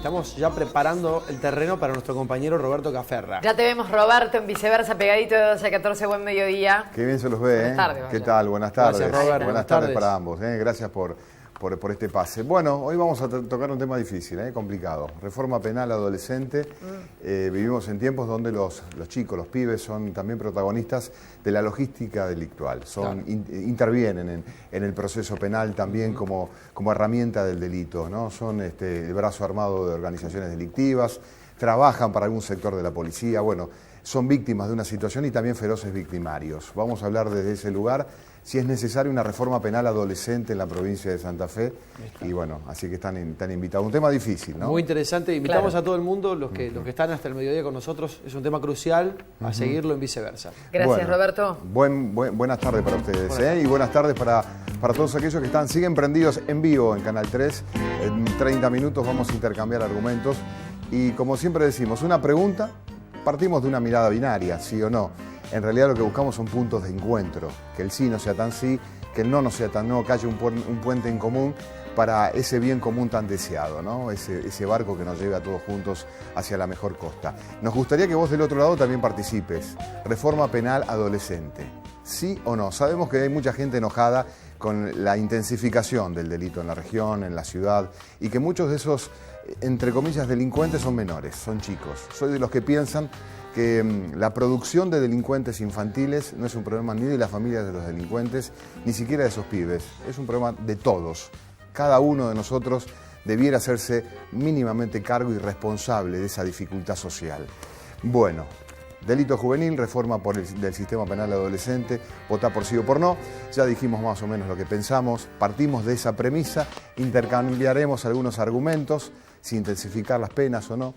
estamos ya preparando el terreno para nuestro compañero Roberto Caferra. Ya te vemos, Roberto, en Viceversa, pegadito de 12 a 14, buen mediodía. Qué bien se los ve, Buenas tardes, ¿Qué tal? Buenas tardes. Gracias, Robert. Buenas tardes para ambos, Gracias por este pase. Bueno, hoy vamos a tocar un tema difícil, complicado. Reforma penal adolescente. Vivimos en tiempos donde los chicos, los pibes, son también protagonistas de la logística delictual. Intervienen en el proceso penal también como herramienta del delito, ¿no? Son el brazo armado de organizaciones delictivas, trabajan para algún sector de la policía, bueno, son víctimas de una situación y también feroces victimarios. Vamos a hablar desde ese lugar si es necesaria una reforma penal adolescente en la provincia de Santa Fe. Y bueno, así que están invitados. Un tema difícil, ¿no? Muy interesante. Invitamos a todo el mundo, los que están hasta el mediodía con nosotros. Es un tema crucial, a seguirlo en Viceversa. Gracias, Roberto. Buenas tardes para ustedes, y buenas tardes para todos aquellos que siguen prendidos en vivo en Canal 3. En 30 minutos vamos a intercambiar argumentos. Y como siempre decimos, una pregunta, partimos de una mirada binaria, sí o no. En realidad lo que buscamos son puntos de encuentro, que el sí no sea tan sí, que el no no sea tan no, que haya un puente en común para ese bien común tan deseado, ¿no? Ese barco que nos lleve a todos juntos hacia la mejor costa. Nos gustaría que vos del otro lado también participes. Reforma penal adolescente, ¿sí o no? Sabemos que hay mucha gente enojada con la intensificación del delito en la región, en la ciudad, y que muchos de esos, entre comillas, delincuentes son menores, son chicos. Soy de los que piensan que la producción de delincuentes infantiles no es un problema ni de las familias de los delincuentes, ni siquiera de esos pibes. Es un problema de todos. Cada uno de nosotros debiera hacerse mínimamente cargo y responsable de esa dificultad social. Bueno, delito juvenil, reforma del sistema penal adolescente, votá por sí o por no. Ya dijimos más o menos lo que pensamos, partimos de esa premisa, intercambiaremos algunos argumentos, si intensificar las penas o no.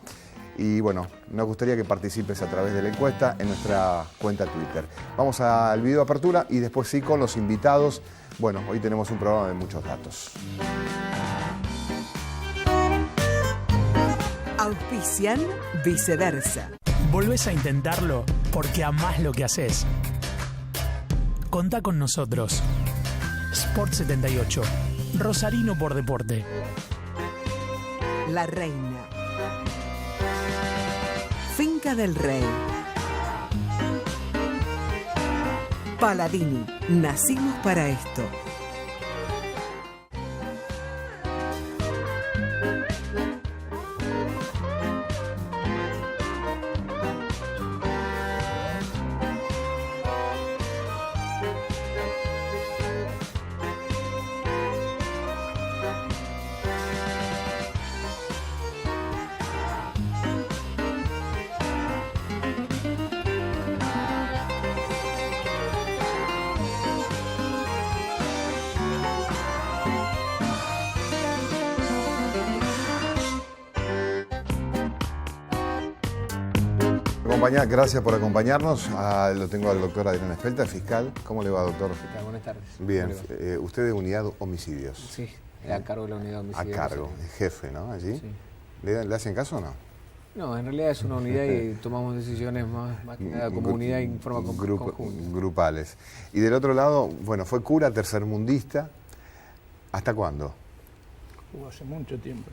Y bueno, nos gustaría que participes a través de la encuesta en nuestra cuenta Twitter. Vamos al video de apertura y después sí con los invitados. Bueno, hoy tenemos un programa de muchos datos. Auspician Viceversa. Volvés a intentarlo porque amás lo que haces. Contá con nosotros. Sport 78. Rosarino por deporte. La Reina. Finca del Rey. Paladini. Nacimos para esto. Gracias por acompañarnos. Lo tengo al doctor Adrián Espelta, fiscal. ¿Cómo le va, doctor? Fiscal, buenas tardes. Bien. ¿Usted es unidad homicidios? Sí, a cargo de la unidad homicidios. A cargo, jefe, ¿no? Allí. Sí. ¿Le hacen caso o no? No, en realidad es una unidad y tomamos decisiones más que nada como unidad y en forma conjunta. Grupales. Y del otro lado, bueno, fue cura tercermundista. ¿Hasta cuándo? Hace mucho tiempo.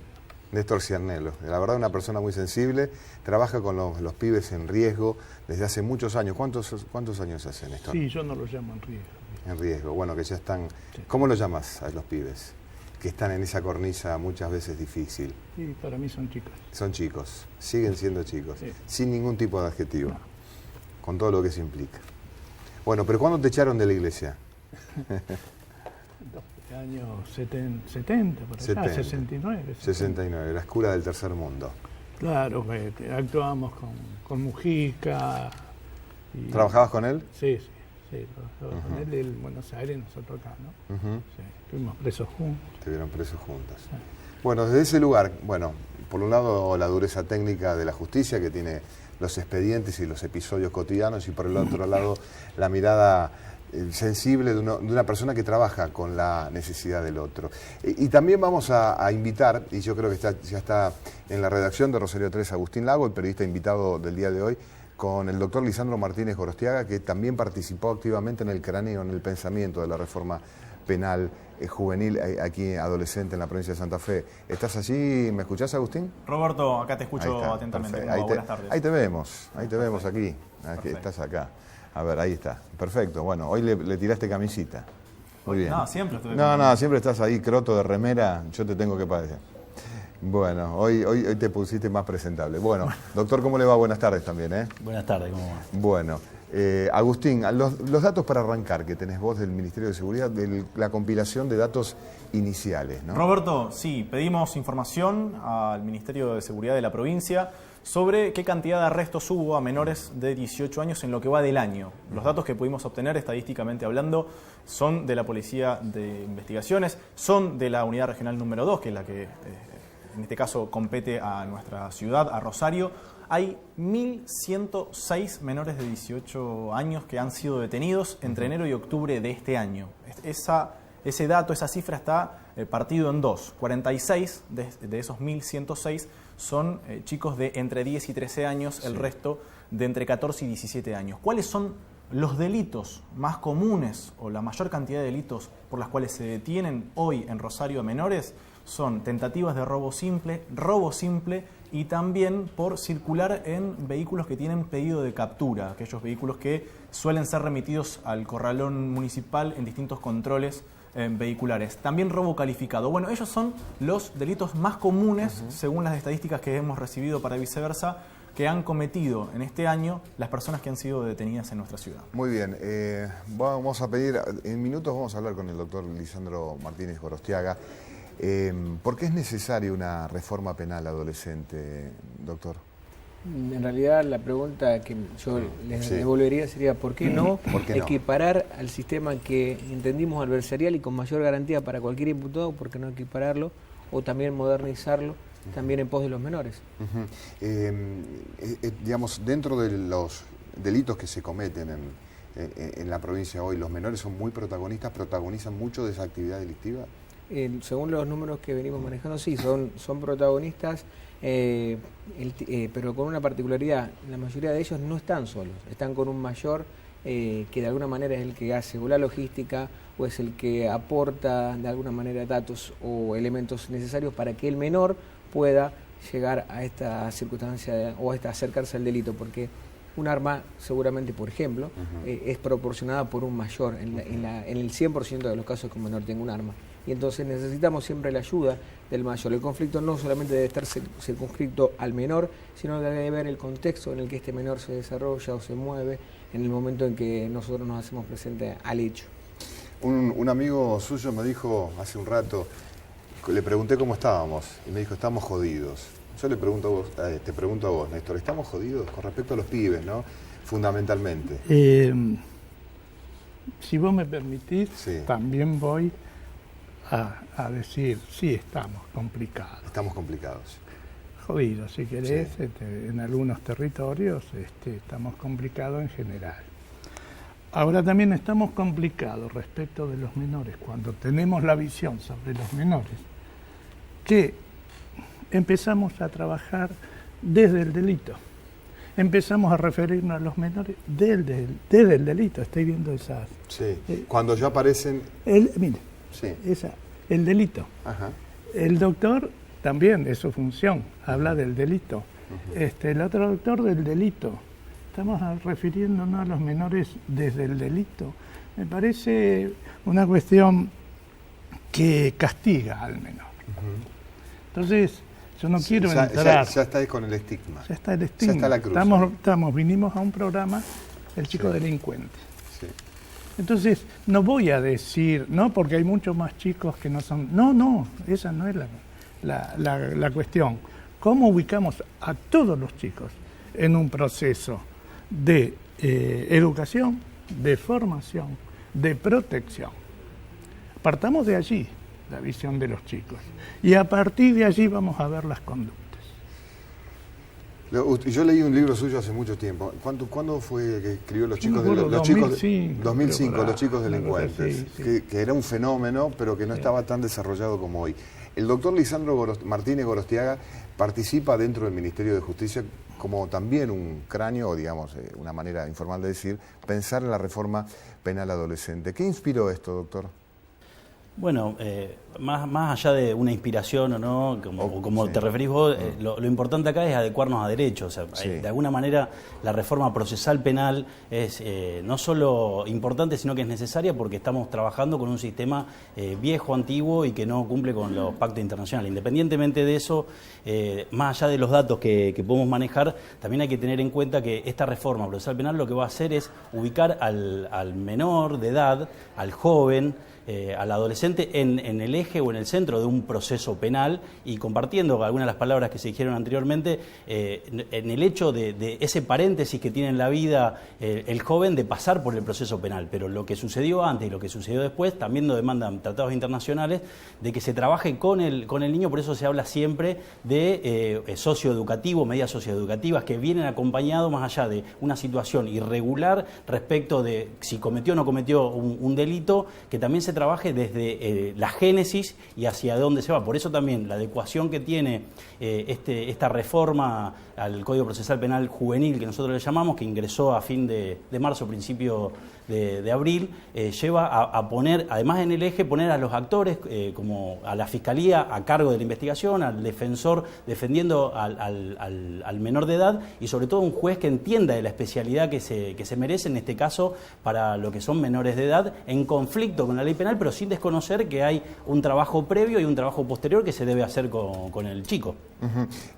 Néstor Ciarnello, la verdad una persona muy sensible, trabaja con los pibes en riesgo desde hace muchos años. ¿Cuántos años hace, Néstor? Sí, yo no lo llamo en riesgo. En riesgo, bueno, que ya están... Sí. ¿Cómo lo llamas a los pibes? Que están en esa cornisa muchas veces difícil. Sí, para mí son chicos. Son chicos, siguen siendo chicos, sí. Sin ningún tipo de adjetivo, no. Con todo lo que eso implica. Bueno, pero ¿cuándo te echaron de la iglesia? Años 70, por allá, 69. 69, eras cura del tercer mundo. Claro, actuábamos con Mujica. Y, ¿trabajabas con él? Sí, trabajaba con él en Buenos Aires y nosotros acá, ¿no? Sí, estuvimos presos juntos. Estuvieron presos juntos. Sí. Bueno, desde ese lugar, bueno, por un lado la dureza técnica de la justicia que tiene los expedientes y los episodios cotidianos y por el otro lado la mirada sensible de una persona que trabaja con la necesidad del otro. Y también vamos a invitar, y yo creo que ya está en la redacción de Rosario 3 Agustín Lago, el periodista invitado del día de hoy, con el doctor Lisandro Martínez Gorostiaga, que también participó activamente en el cráneo, en el pensamiento de la reforma penal juvenil aquí adolescente en la provincia de Santa Fe. ¿Estás allí? ¿Me escuchás, Agustín? Roberto, acá te escucho Está, atentamente. buenas tardes. Ahí te vemos aquí. Estás acá. A ver, ahí está. Perfecto. Bueno, hoy le tiraste camisita. Muy bien. No, siempre estuve No, siempre estás ahí, croto de remera, yo te tengo que padecer. Bueno, hoy te pusiste más presentable. Bueno, doctor, ¿cómo le va? Buenas tardes también, ¿eh? Buenas tardes, ¿cómo va? Bueno, Agustín, los datos para arrancar que tenés vos del Ministerio de Seguridad, de la compilación de datos iniciales, ¿no? Roberto, sí, pedimos información al Ministerio de Seguridad de la provincia sobre qué cantidad de arrestos hubo a menores de 18 años en lo que va del año. Los datos que pudimos obtener, estadísticamente hablando, son de la Policía de Investigaciones, son de la Unidad Regional número 2, que es la que en este caso compete a nuestra ciudad, a Rosario. Hay 1.106 menores de 18 años que han sido detenidos entre enero y octubre de este año. Ese dato, esa cifra está partido en dos. 46 de esos 1.106 son chicos de entre 10 y 13 años, el resto de entre 14 y 17 años. ¿Cuáles son los delitos más comunes o la mayor cantidad de delitos por las cuales se detienen hoy en Rosario a menores? Son tentativas de robo simple y también por circular en vehículos que tienen pedido de captura, aquellos vehículos que suelen ser remitidos al corralón municipal en distintos controles vehiculares. También robo calificado. Bueno, ellos son los delitos más comunes, según las estadísticas que hemos recibido para Viceversa, que han cometido en este año las personas que han sido detenidas en nuestra ciudad. Muy bien, vamos a pedir, en minutos vamos a hablar con el doctor Lisandro Martínez Gorostiaga. ¿Por qué es necesaria una reforma penal adolescente, doctor? En realidad la pregunta que yo les devolvería sería ¿por qué no equiparar al sistema que entendimos adversarial y con mayor garantía para cualquier imputado? ¿Por qué no equipararlo o también modernizarlo también en pos de los menores? Digamos, dentro de los delitos que se cometen en la provincia hoy, ¿los menores son muy protagonistas, protagonizan mucho de esa actividad delictiva? Según los números que venimos manejando, sí, son protagonistas, pero con una particularidad: la mayoría de ellos no están solos, están con un mayor que de alguna manera es el que hace o la logística o es el que aporta de alguna manera datos o elementos necesarios para que el menor pueda llegar a esta circunstancia o acercarse al delito, porque un arma seguramente, por ejemplo, es proporcionada por un mayor en el 100% de los casos que un menor tenga un arma. Y entonces necesitamos siempre la ayuda del mayor. El conflicto no solamente debe estar circunscrito al menor, sino debe ver el contexto en el que este menor se desarrolla o se mueve en el momento en que nosotros nos hacemos presente al hecho. Un amigo suyo me dijo hace un rato, le pregunté cómo estábamos y me dijo, estamos jodidos. Yo le pregunto a vos, te pregunto a vos, Néstor, ¿estamos jodidos con respecto a los pibes, no? Fundamentalmente. Si vos me permitís, también voy a decir, sí, estamos complicados. Estamos complicados. Jodidos, si querés, en algunos territorios estamos complicados en general. Ahora también estamos complicados respecto de los menores, cuando tenemos la visión sobre los menores, que empezamos a trabajar desde el delito. Empezamos a referirnos a los menores desde el delito. Estoy viendo esas... Sí, cuando ya aparecen... Mire, el delito. Ajá. El doctor también, es su función, habla del delito. El otro doctor del delito. Estamos refiriéndonos a los menores desde el delito. Me parece una cuestión que castiga al menor. Entonces, yo no quiero entrar... Ya está con el estigma. Ya está el estigma. Ya está la cruz. Vinimos a un programa, El Chico Delincuente. Sí. Entonces, no voy a decir, no, porque hay muchos más chicos que no son... No, esa no es la cuestión. ¿Cómo ubicamos a todos los chicos en un proceso de educación, de formación, de protección? Partamos de allí, la visión de los chicos. Y a partir de allí vamos a ver las conductas. Yo leí un libro suyo hace mucho tiempo. ¿Cuándo fue que escribió Los chicos de 2005, Los chicos delincuentes? Que era un fenómeno, pero que no estaba tan desarrollado como hoy. El doctor Lisandro Martínez Gorostiaga participa dentro del Ministerio de Justicia como también un cráneo, o digamos, una manera informal de decir, pensar en la reforma penal adolescente. ¿Qué inspiró esto, doctor? Bueno, más allá de una inspiración o no, como te referís vos, lo importante acá es adecuarnos a derechos. O sea, de alguna manera la reforma procesal penal es no solo importante, sino que es necesaria porque estamos trabajando con un sistema viejo, antiguo y que no cumple con los pactos internacionales. Independientemente de eso, más allá de los datos que podemos manejar, también hay que tener en cuenta que esta reforma procesal penal lo que va a hacer es ubicar al menor de edad, al joven, al adolescente en el eje o en el centro de un proceso penal, y compartiendo algunas de las palabras que se dijeron anteriormente, en el hecho de ese paréntesis que tiene en la vida el joven de pasar por el proceso penal. Pero lo que sucedió antes y lo que sucedió después también lo demandan tratados internacionales, de que se trabaje con el niño. Por eso se habla siempre de socioeducativo, medidas socioeducativas que vienen acompañados más allá de una situación irregular respecto de si cometió o no cometió un delito, que también se trabaje desde la génesis y hacia dónde se va. Por eso también la adecuación que tiene esta reforma al Código Procesal Penal Juvenil, que nosotros le llamamos, que ingresó a fin de marzo, principio de abril, lleva a poner, además en el eje, poner a los actores, como a la Fiscalía a cargo de la investigación, al defensor defendiendo al menor de edad, y sobre todo un juez que entienda de la especialidad que se merece, en este caso, para lo que son menores de edad, en conflicto con la ley penal, pero sin desconocer que hay un trabajo previo y un trabajo posterior que se debe hacer con el chico.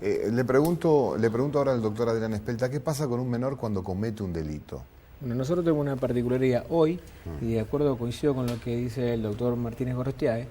Le pregunto ahora al doctor Adrián Espelta, ¿qué pasa con un menor cuando comete un delito? Bueno, nosotros tenemos una particularidad hoy, y de acuerdo, coincido con lo que dice el doctor Martínez Gorostiague,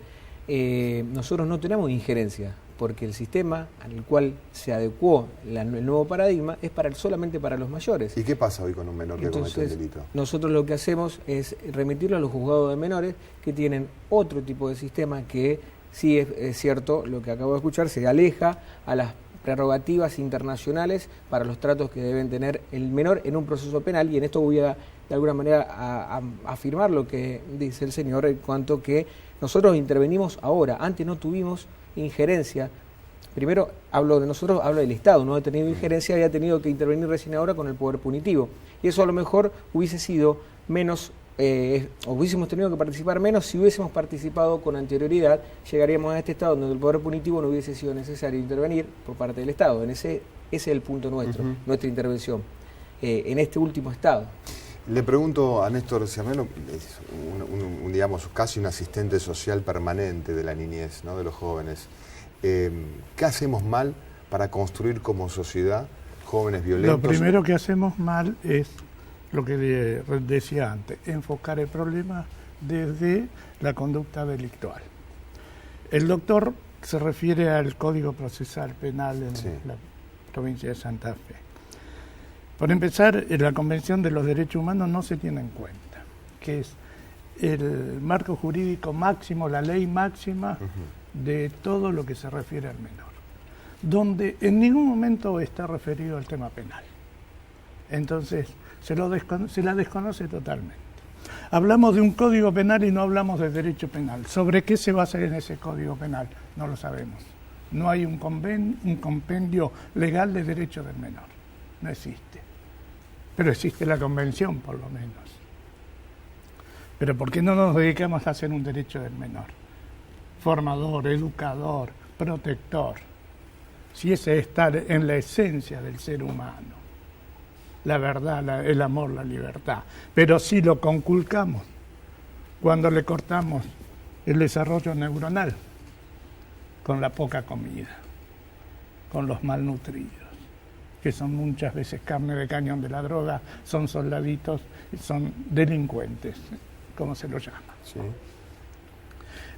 nosotros no tenemos injerencia, porque el sistema al cual se adecuó el nuevo paradigma es solamente para los mayores. ¿Y qué pasa hoy con un menor que comete un delito? Nosotros lo que hacemos es remitirlo a los juzgados de menores, que tienen otro tipo de sistema que, sí es cierto, lo que acabo de escuchar, se aleja a las prerrogativas internacionales para los tratos que deben tener el menor en un proceso penal, y en esto voy a, de alguna manera, a afirmar lo que dice el señor, en cuanto que nosotros intervenimos ahora. Antes no tuvimos injerencia. Primero hablo de nosotros, hablo del Estado, no ha tenido injerencia, había tenido que intervenir recién ahora con el poder punitivo, y eso a lo mejor hubiese sido menos, o hubiésemos tenido que participar menos. Si hubiésemos participado con anterioridad, llegaríamos a este estado donde el poder punitivo no hubiese sido necesario intervenir por parte del Estado. Ese es el punto nuestro, nuestra intervención en este último estado. Le pregunto a Néstor Cernelo, digamos, casi un asistente social permanente de la niñez, ¿no?, de los jóvenes. ¿Qué hacemos mal para construir como sociedad jóvenes violentos? Lo primero que hacemos mal es lo que decía antes, enfocar el problema desde la conducta delictual. El doctor se refiere al Código Procesal Penal en la provincia de Santa Fe. Por empezar, en la Convención de los Derechos Humanos no se tiene en cuenta, que es el marco jurídico máximo, la ley máxima de todo lo que se refiere al menor, donde en ningún momento está referido al tema penal. Entonces, se la desconoce totalmente. Hablamos de un código penal y no hablamos de derecho penal. ¿Sobre qué se basa en ese código penal? No lo sabemos. No hay un compendio legal de derecho del menor. No existe. Pero existe la convención, por lo menos. Pero ¿por qué no nos dedicamos a hacer un derecho del menor? Formador, educador, protector. Si ese está en la esencia del ser humano. La verdad, el amor, la libertad. Pero si lo conculcamos, cuando le cortamos el desarrollo neuronal, con la poca comida, con los malnutridos, que son muchas veces carne de cañón de la droga, son soldaditos, son delincuentes, como se lo llama. Sí.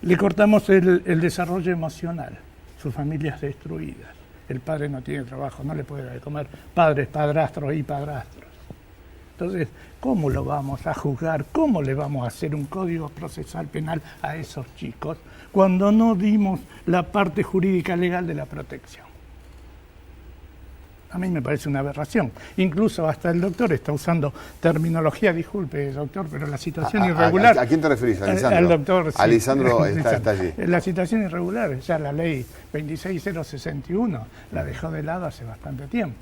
Le cortamos el desarrollo emocional, sus familias destruidas. El padre no tiene trabajo, no le puede dar de comer, padres, padrastros y padrastros. Entonces, ¿cómo lo vamos a juzgar? ¿Cómo le vamos a hacer un código procesal penal a esos chicos cuando no dimos la parte jurídica legal de la protección? A mí me parece una aberración. Incluso hasta el doctor está usando terminología, disculpe, doctor, pero la situación irregular... ¿A quién te referís? ¿A Lisandro? Al doctor, sí. Lisandro está allí. La situación irregular, ya la ley 26061 la dejó de lado hace bastante tiempo.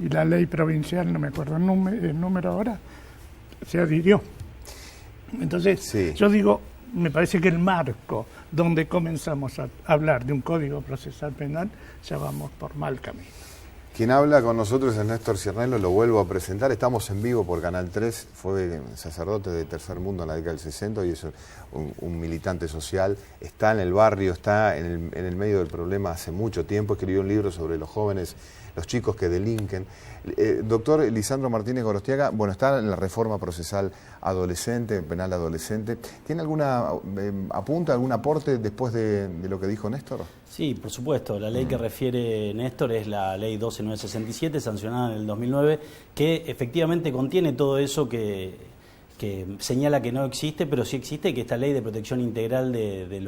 Y la ley provincial, no me acuerdo el número ahora, se adhirió. Entonces, yo digo, me parece que el marco donde comenzamos a hablar de un código procesal penal, ya vamos por mal camino. Quien habla con nosotros es Néstor Ciernello, lo vuelvo a presentar. Estamos en vivo por Canal 3, fue sacerdote de Tercer Mundo en la década del 60 y es un militante social. Está en el barrio, está en el medio del problema hace mucho tiempo. Escribió un libro sobre los jóvenes, los chicos que delinquen. Doctor Lisandro Martínez Gorostiaga, bueno, está en la reforma procesal adolescente, penal adolescente. ¿Tiene alguna apunta, algún aporte después de lo que dijo Néstor? Sí, por supuesto. La ley que refiere Néstor es la ley 12967, sancionada en el 2009, que efectivamente contiene todo eso que señala que no existe, pero sí existe, que esta ley de protección integral de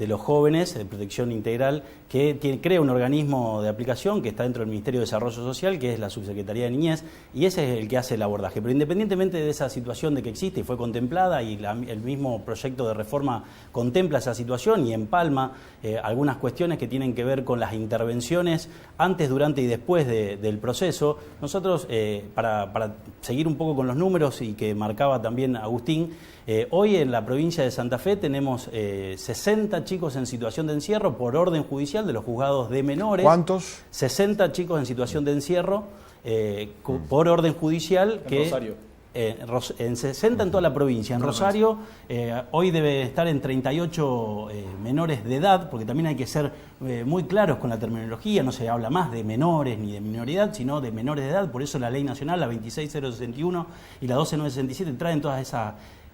los jóvenes, de protección integral, que crea un organismo de aplicación que está dentro del Ministerio de Desarrollo Social, que es la Subsecretaría de Niñez, y ese es el que hace el abordaje. Pero independientemente de esa situación de que existe y fue contemplada, y el mismo proyecto de reforma contempla esa situación y empalma algunas cuestiones que tienen que ver con las intervenciones antes, durante y después del proceso, nosotros, para seguir un poco con los números y que marcaba también Agustín, hoy en la provincia de Santa Fe tenemos 60 chicos en situación de encierro por orden judicial de los juzgados de menores. ¿Cuántos? 60 chicos en situación de encierro por orden judicial. En Rosario. En 60 en toda la provincia. En Rosario hoy debe estar en 38 menores de edad, porque también hay que ser muy claros con la terminología, no se habla más de menores ni de minoridad, sino de menores de edad. Por eso la ley nacional, la 26061 y la 12967 traen todas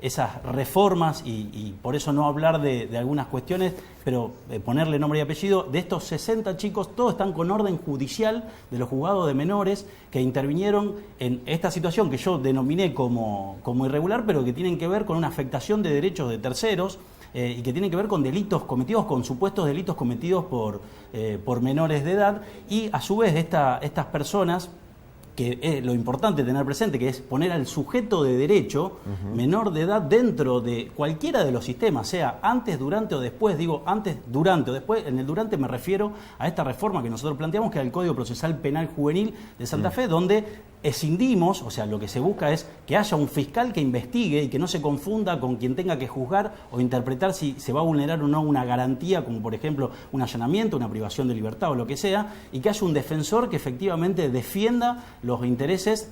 esas reformas y por eso no hablar de algunas cuestiones, pero ponerle nombre y apellido. De estos 60 chicos, todos están con orden judicial de los juzgados de menores que intervinieron en esta situación que yo denominé como irregular, pero que tienen que ver con una afectación de derechos de terceros y que tienen que ver con delitos cometidos, con supuestos delitos cometidos por menores de edad, y a su vez estas personas, que es lo importante tener presente, que es poner al sujeto de derecho menor de edad dentro de cualquiera de los sistemas, sea antes, durante o después. Digo antes, durante o después. En el durante me refiero a esta reforma que nosotros planteamos, que es el Código Procesal Penal Juvenil de Santa Fe, donde escindimos, o sea, lo que se busca es que haya un fiscal que investigue y que no se confunda con quien tenga que juzgar o interpretar si se va a vulnerar o no una garantía, como por ejemplo un allanamiento, una privación de libertad o lo que sea, y que haya un defensor que efectivamente defienda los intereses,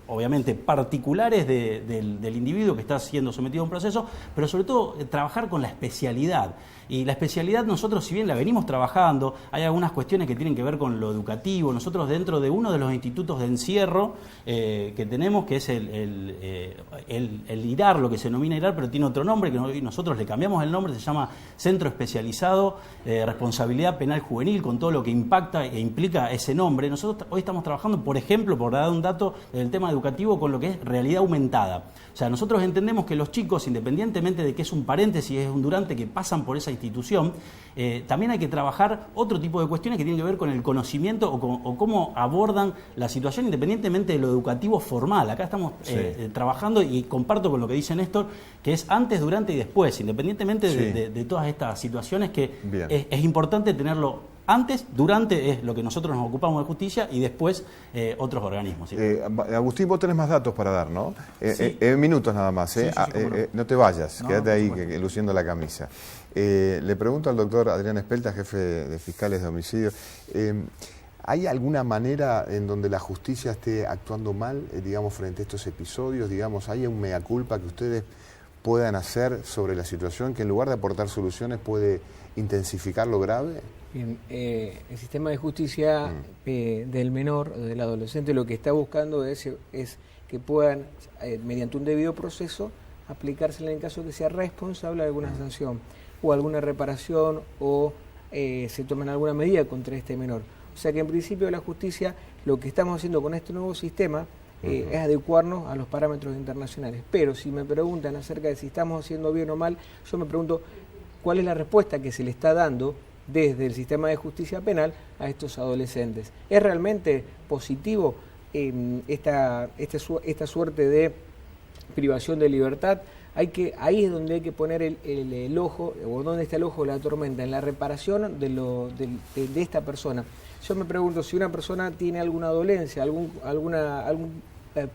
obviamente particulares del individuo que está siendo sometido a un proceso, pero sobre todo trabajar con la especialidad. Y la especialidad nosotros, si bien la venimos trabajando, hay algunas cuestiones que tienen que ver con lo educativo. Nosotros dentro de uno de los institutos de encierro que tenemos, que es el IRAR, lo que se denomina IRAR, pero tiene otro nombre, que nosotros le cambiamos el nombre, se llama Centro Especializado de Responsabilidad Penal Juvenil, con todo lo que impacta e implica ese nombre. Nosotros hoy estamos trabajando, por ejemplo, por dar un dato del tema educativo, con lo que es realidad aumentada. O sea, nosotros entendemos que los chicos, independientemente de que es un paréntesis, es un durante, que pasan por esa institución, también hay que trabajar otro tipo de cuestiones que tienen que ver con el conocimiento o cómo abordan la situación independientemente de lo educativo formal. Acá estamos trabajando, y comparto con lo que dice Néstor, que es antes, durante y después, independientemente de todas estas situaciones, que es importante tenerlo. Antes, durante es lo que nosotros nos ocupamos de justicia, y después otros organismos. ¿Sí? Agustín, vos tenés más datos para dar, ¿no? Sí. Minutos nada más, ¿eh? Sí, no te vayas, No, quédate ahí luciendo la camisa. Le pregunto al doctor Adrián Espelta, jefe de fiscales de homicidio, ¿hay alguna manera en donde la justicia esté actuando mal, digamos, frente a estos episodios? Digamos, ¿hay un mea culpa que ustedes puedan hacer sobre la situación, que en lugar de aportar soluciones puede intensificar lo grave? Bien, el sistema de justicia del menor, del adolescente, lo que está buscando es que puedan, mediante un debido proceso, aplicársela en caso que sea responsable de alguna sanción o alguna reparación, o se tomen alguna medida contra este menor. O sea que en principio la justicia, lo que estamos haciendo con este nuevo sistema es adecuarnos a los parámetros internacionales. Pero si me preguntan acerca de si estamos haciendo bien o mal, yo me pregunto cuál es la respuesta que se le está dando desde el sistema de justicia penal a estos adolescentes. ¿Es realmente positivo esta suerte de privación de libertad? Ahí es donde hay que poner el ojo, o donde está el ojo de la tormenta, en la reparación de esta persona. Yo me pregunto, si una persona tiene alguna dolencia, algún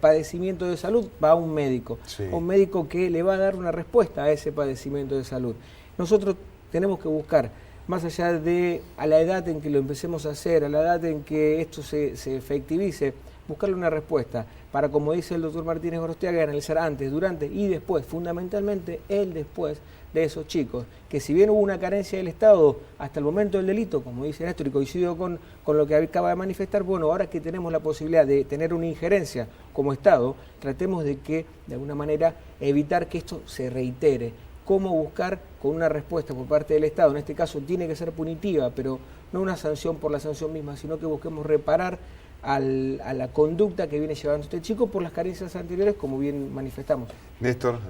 padecimiento de salud, va a un médico. Sí. Un médico que le va a dar una respuesta a ese padecimiento de salud. Nosotros tenemos que buscar, más allá de a la edad en que lo empecemos a hacer, a la edad en que esto se efectivice, buscarle una respuesta para, como dice el doctor Martínez Gorostiaga, analizar antes, durante y después, fundamentalmente el después de esos chicos, que si bien hubo una carencia del Estado hasta el momento del delito, como dice Néstor, y coincido con lo que acaba de manifestar, bueno, ahora que tenemos la posibilidad de tener una injerencia como Estado, tratemos de que, de alguna manera, evitar que esto se reitere. Cómo buscar con una respuesta por parte del Estado, en este caso tiene que ser punitiva, pero no una sanción por la sanción misma, sino que busquemos reparar a la conducta que viene llevando este chico por las carencias anteriores, como bien manifestamos. Néstor,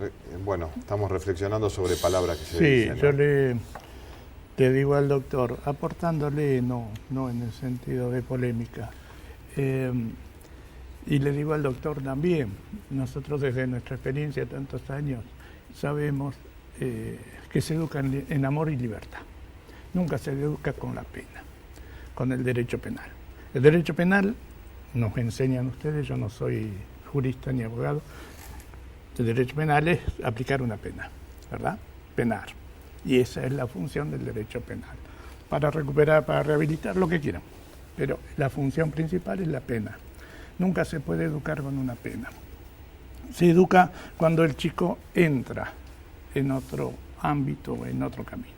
bueno, estamos reflexionando sobre palabras que se dicen. Sí, yo le digo al doctor, aportándole, no en el sentido de polémica, y le digo al doctor también, nosotros desde nuestra experiencia de tantos años sabemos que se educa en amor y libertad. Nunca se educa con la pena, con el derecho penal. El derecho penal, nos enseñan ustedes, yo no soy jurista ni abogado, el derecho penal es aplicar una pena, ¿verdad? Penar. Y esa es la función del derecho penal. Para recuperar, para rehabilitar, lo que quieran. Pero la función principal es la pena. Nunca se puede educar con una pena. Se educa cuando el chico entra en otro ámbito, en otro camino.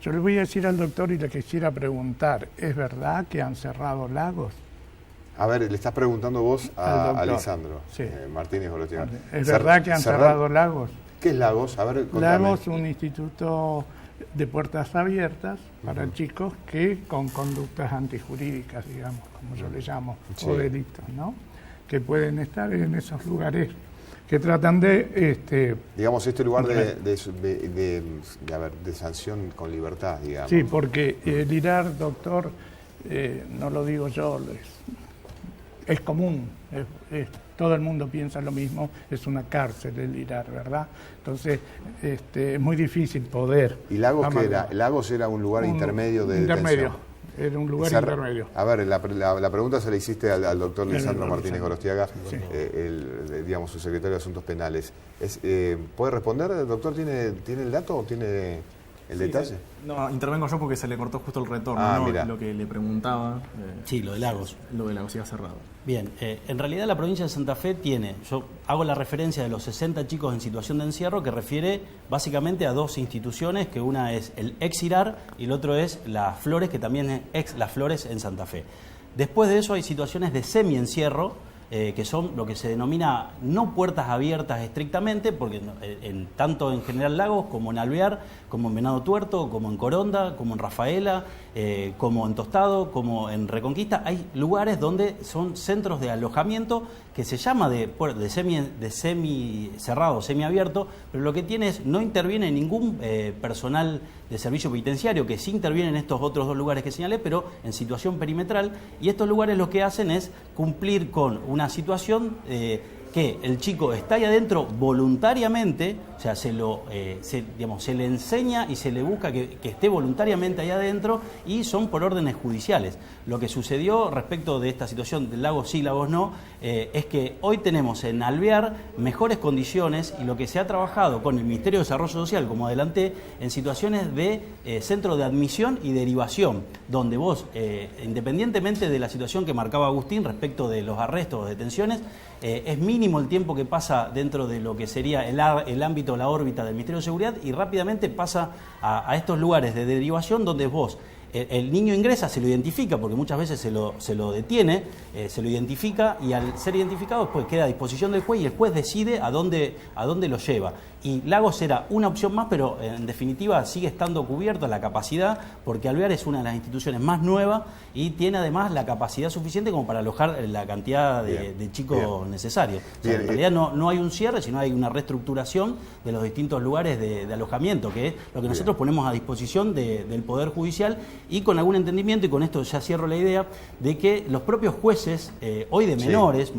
Yo le voy a decir al doctor y le quisiera preguntar, ¿es verdad que han cerrado Lagos? A ver, le estás preguntando vos a Lisandro sí. Martínez Gorostiaga. ¿Es verdad que han cerrado Lagos? ¿Qué es Lagos? A ver, contame. Lagos es un instituto de puertas abiertas para chicos que con conductas antijurídicas, digamos, como yo le llamo, o delitos, ¿no? Que pueden estar en esos lugares que tratan de... digamos, este lugar de sanción con libertad, digamos. Sí, porque el IRAR, doctor, no lo digo yo, es común, todo el mundo piensa lo mismo, es una cárcel el IRAR, ¿verdad? Entonces, es muy difícil poder... ¿Y Lagos qué era? Lagos era un lugar intermedio de detención. Era un lugar intermedio. A ver, la pregunta se la hiciste al doctor Lisandro Martínez Gorostiaga, sí. Digamos, su secretario de Asuntos Penales. ¿Puede responder? ¿El doctor tiene el dato o tiene el detalle? No, intervengo yo porque se le cortó justo el retorno, mira. Lo que le preguntaba. Sí, lo de Lagos. Lo de Lagos iba cerrado. Bien, en realidad la provincia de Santa Fe tiene, yo hago la referencia de los 60 chicos en situación de encierro que refiere básicamente a dos instituciones, que una es el ex-IRAR y el otro es Las Flores, que también es ex-Las Flores en Santa Fe. Después de eso hay situaciones de semi-encierro, que son lo que se denomina no puertas abiertas estrictamente, porque tanto en General Lagos como en Alvear, como en Venado Tuerto, como en Coronda, como en Rafaela, como en Tostado, como en Reconquista, hay lugares donde son centros de alojamiento que se llama de semi cerrado, semi abierto, pero lo que tiene es no interviene ningún personal de servicio penitenciario, que sí interviene en estos otros dos lugares que señalé, pero en situación perimetral, y estos lugares lo que hacen es cumplir con una situación que el chico está ahí adentro voluntariamente, o sea, se le enseña y se le busca que esté voluntariamente ahí adentro, y son por órdenes judiciales. Lo que sucedió respecto de esta situación del Lagos sí, Lagos no, es que hoy tenemos en Alvear mejores condiciones, y lo que se ha trabajado con el Ministerio de Desarrollo Social, como adelanté, en situaciones de centro de admisión y derivación, donde vos, independientemente de la situación que marcaba Agustín respecto de los arrestos o detenciones, es mínimo el tiempo que pasa dentro de lo que sería el ámbito, la órbita del Ministerio de Seguridad, y rápidamente pasa a estos lugares de derivación donde vos, el niño ingresa, se lo identifica, porque muchas veces se lo detiene, se lo identifica, y al ser identificado después queda a disposición del juez, y el juez decide a dónde lo lleva. Y Lagos era una opción más, pero en definitiva sigue estando cubierta la capacidad, porque Alvear es una de las instituciones más nuevas y tiene además la capacidad suficiente como para alojar la cantidad de chicos necesarios. O sea, en realidad no hay un cierre, sino hay una reestructuración de los distintos lugares de alojamiento, que es lo que nosotros ponemos a disposición del Poder Judicial, y con algún entendimiento, y con esto ya cierro la idea, de que los propios jueces, hoy de menores,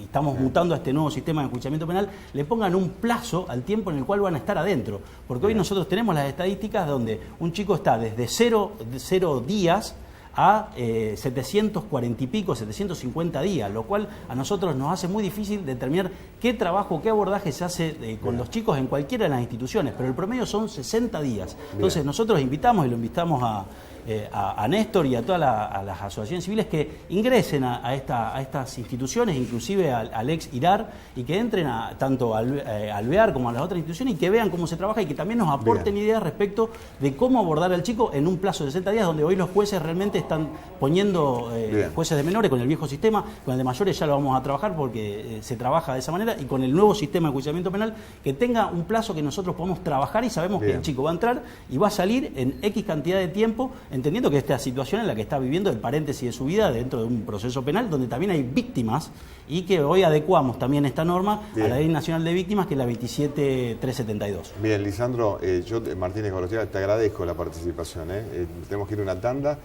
estamos mutando a este nuevo sistema de enjuiciamiento penal, le pongan un plazo al tiempo en el cual van a estar adentro. Porque hoy nosotros tenemos las estadísticas donde un chico está desde 0 días a 740 y pico, 750 días, lo cual a nosotros nos hace muy difícil determinar qué trabajo, qué abordaje se hace con los chicos en cualquiera de las instituciones, pero el promedio son 60 días. Entonces nosotros invitamos y lo invitamos a Néstor y a todas las asociaciones civiles que ingresen a estas instituciones, inclusive al ex IRAR, y que entren tanto al BEAR como a las otras instituciones y que vean cómo se trabaja y que también nos aporten ideas respecto de cómo abordar al chico en un plazo de 60 días, donde hoy los jueces realmente están poniendo jueces de menores con el viejo sistema, con el de mayores ya lo vamos a trabajar porque se trabaja de esa manera, y con el nuevo sistema de enjuiciamiento penal que tenga un plazo que nosotros podamos trabajar y sabemos que el chico va a entrar y va a salir en X cantidad de tiempo, entendiendo que esta situación en la que está viviendo el paréntesis de su vida dentro de un proceso penal donde también hay víctimas, y que hoy adecuamos también esta norma a la Ley Nacional de Víctimas, que es la 27372. Bien, Lisandro, yo, Martínez Gorostiaga, te agradezco la participación. Tenemos que ir a una tanda.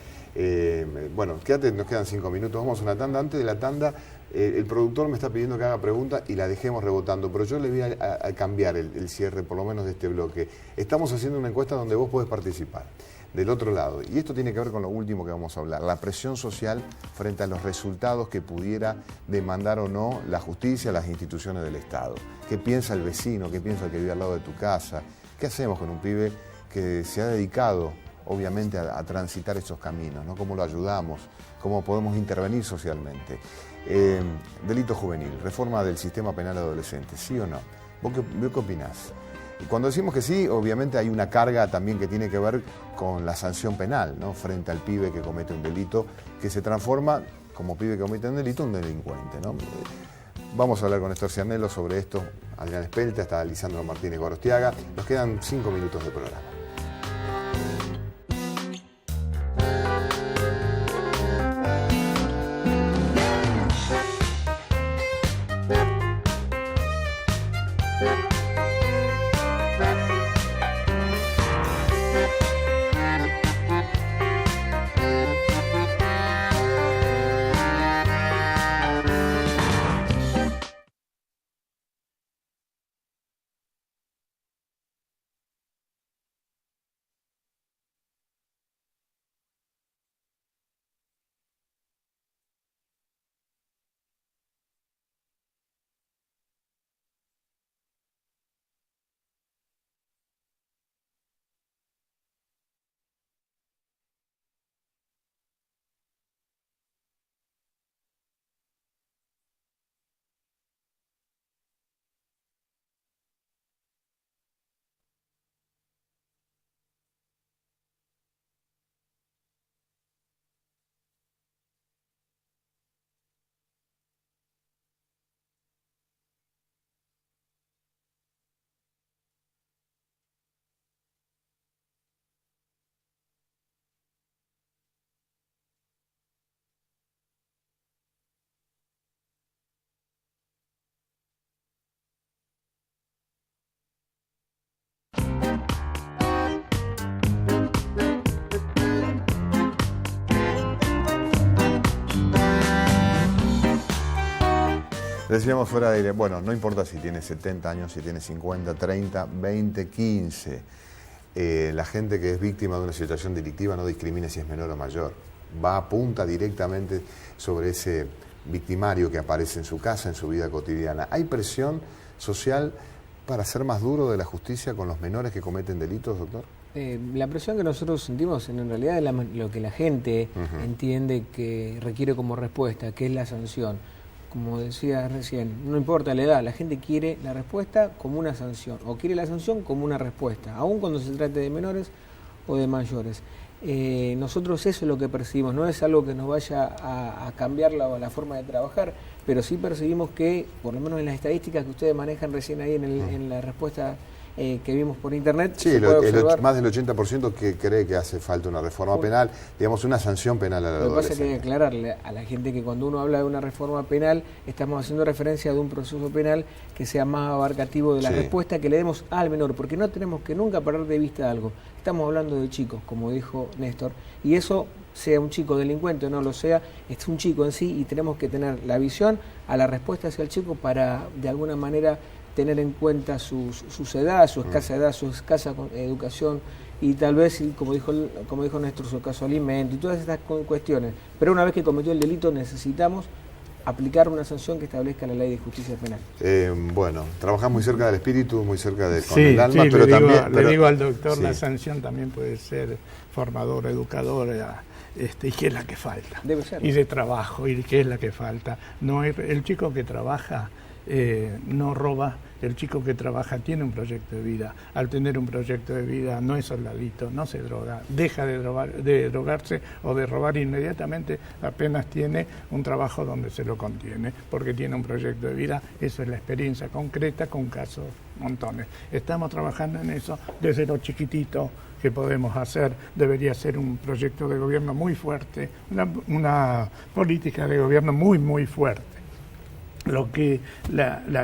Bueno, quédate, nos quedan 5 minutos, vamos a una tanda. Antes de la tanda, el productor me está pidiendo que haga preguntas y la dejemos rebotando, pero yo le voy a cambiar el cierre, por lo menos de este bloque. Estamos haciendo una encuesta donde vos podés participar. Del otro lado, y esto tiene que ver con lo último que vamos a hablar, la presión social frente a los resultados que pudiera demandar o no la justicia, las instituciones del Estado. ¿Qué piensa el vecino? ¿Qué piensa el que vive al lado de tu casa? ¿Qué hacemos con un pibe que se ha dedicado, obviamente, a transitar esos caminos, ¿no? ¿Cómo lo ayudamos? ¿Cómo podemos intervenir socialmente? Delito juvenil, reforma del sistema penal de adolescentes, ¿sí o no? ¿Vos qué opinás? Y cuando decimos que sí, obviamente hay una carga también que tiene que ver con la sanción penal, ¿no? Frente al pibe que comete un delito, que se transforma, como pibe que comete un delito, un delincuente, ¿no? Vamos a hablar con Néstor Cianello sobre esto. Adrián Espelte, hasta Lisandro Martínez Gorostiaga. Nos quedan 5 minutos de programa. Decíamos fuera de aire, bueno, no importa si tiene 70 años, si tiene 50, 30, 20, 15. La gente que es víctima de una situación delictiva no discrimina si es menor o mayor. Apunta directamente sobre ese victimario que aparece en su casa, en su vida cotidiana. ¿Hay presión social para ser más duro de la justicia con los menores que cometen delitos, doctor? La presión que nosotros sentimos en realidad es lo que la gente entiende que requiere como respuesta, que es la sanción. Como decía recién, no importa la edad, la gente quiere la respuesta como una sanción, o quiere la sanción como una respuesta, aun cuando se trate de menores o de mayores. Nosotros eso es lo que percibimos, no es algo que nos vaya a cambiar la forma de trabajar, pero sí percibimos que, por lo menos en las estadísticas que ustedes manejan recién ahí en la respuesta que vimos por internet. Sí, más del 80% que cree que hace falta una reforma penal, digamos una sanción penal a la adolescencia. Lo que pasa es que hay que aclararle a la gente que cuando uno habla de una reforma penal, estamos haciendo referencia de un proceso penal que sea más abarcativo de la respuesta que le demos al menor, porque no tenemos que nunca perder de vista algo. Estamos hablando de chicos, como dijo Néstor, y eso, sea un chico delincuente o no lo sea, es un chico en sí y tenemos que tener la visión a la respuesta hacia el chico para, de alguna manera, tener en cuenta su edad, su escasa edad, su escasa educación y tal vez, como dijo Néstor, su caso alimento y todas estas cuestiones. Pero una vez que cometió el delito necesitamos aplicar una sanción que establezca la ley de justicia penal. Bueno, trabajás muy cerca del espíritu, muy cerca con Sí, el alma, sí, pero también... le digo al doctor, sí. la sanción también puede ser formadora, educadora, y qué es la que falta. Debe ser. Y de trabajo, y qué es la que falta. No hay, el chico que trabaja no roba, el chico que trabaja tiene un proyecto de vida. Al tener un proyecto de vida no es soldadito, no se droga, deja de drogarse o de robar inmediatamente apenas tiene un trabajo donde se lo contiene, porque tiene un proyecto de vida. Eso es la experiencia concreta con casos montones. Estamos trabajando en eso desde lo chiquitito que podemos hacer. Debería ser un proyecto de gobierno muy fuerte, una política de gobierno muy, muy fuerte. Lo que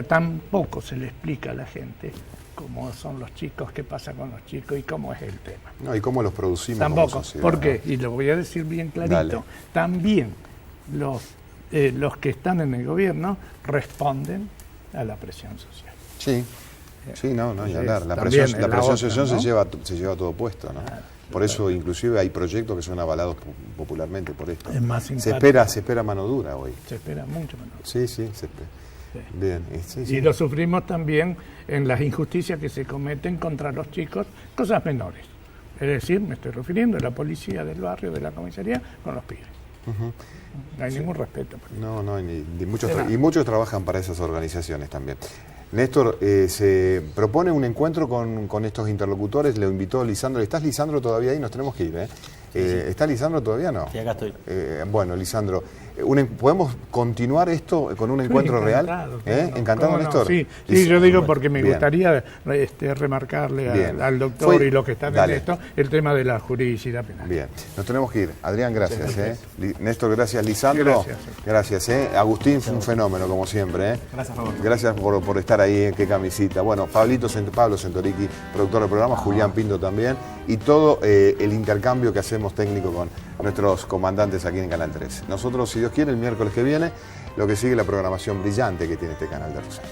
tan poco se le explica a la gente, cómo son los chicos, qué pasa con los chicos y cómo es el tema. No, y cómo los producimos Tampoco, como sociedad. ¿por qué? Y lo voy a decir bien clarito. Dale. También los que están en el gobierno responden a la presión social. Sí, sí, no, y hablar. La También presión en la otra, social ¿no? se lleva todo puesto, ¿no? Por eso, inclusive, hay proyectos que son avalados popularmente por esto. Es más se simpático. espera mano dura hoy. Se espera mucho menos. Sí, se espera. Sí. Bien. Sí. Y lo sufrimos también en las injusticias que se cometen contra los chicos, cosas menores. Es decir, me estoy refiriendo a la policía del barrio, de la comisaría, con los pibes. No hay ningún respeto. No, y muchos trabajan para esas organizaciones también. Néstor, se propone un encuentro con estos interlocutores, le invitó Lisandro. ¿Estás, Lisandro, todavía ahí? Nos tenemos que ir, ¿eh? Sí. ¿Está Lisandro todavía no? Sí, acá estoy. Bueno, Lisandro, ¿podemos continuar esto con un encuentro real? ¿Encantado, Néstor? Sí, yo digo porque me gustaría remarcarle al doctor y los que están en esto el tema de la juridicidad penal. Bien, nos tenemos que ir. Adrián, gracias. Néstor, gracias. Lisandro, gracias. Agustín, fue un fenómeno, como siempre. Gracias, Pablo. Gracias por estar ahí, qué camisita. Bueno, Pablo Centoriqui, productor del programa, Julián Pinto también, y todo el intercambio que hacemos técnico con nuestros comandantes aquí en Canal 3. Nosotros, si Dios quiere, el miércoles que viene, lo que sigue la programación brillante que tiene este canal de Rosario.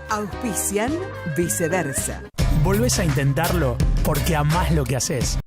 Auspician Viceversa. Volvés a intentarlo porque amás lo que haces.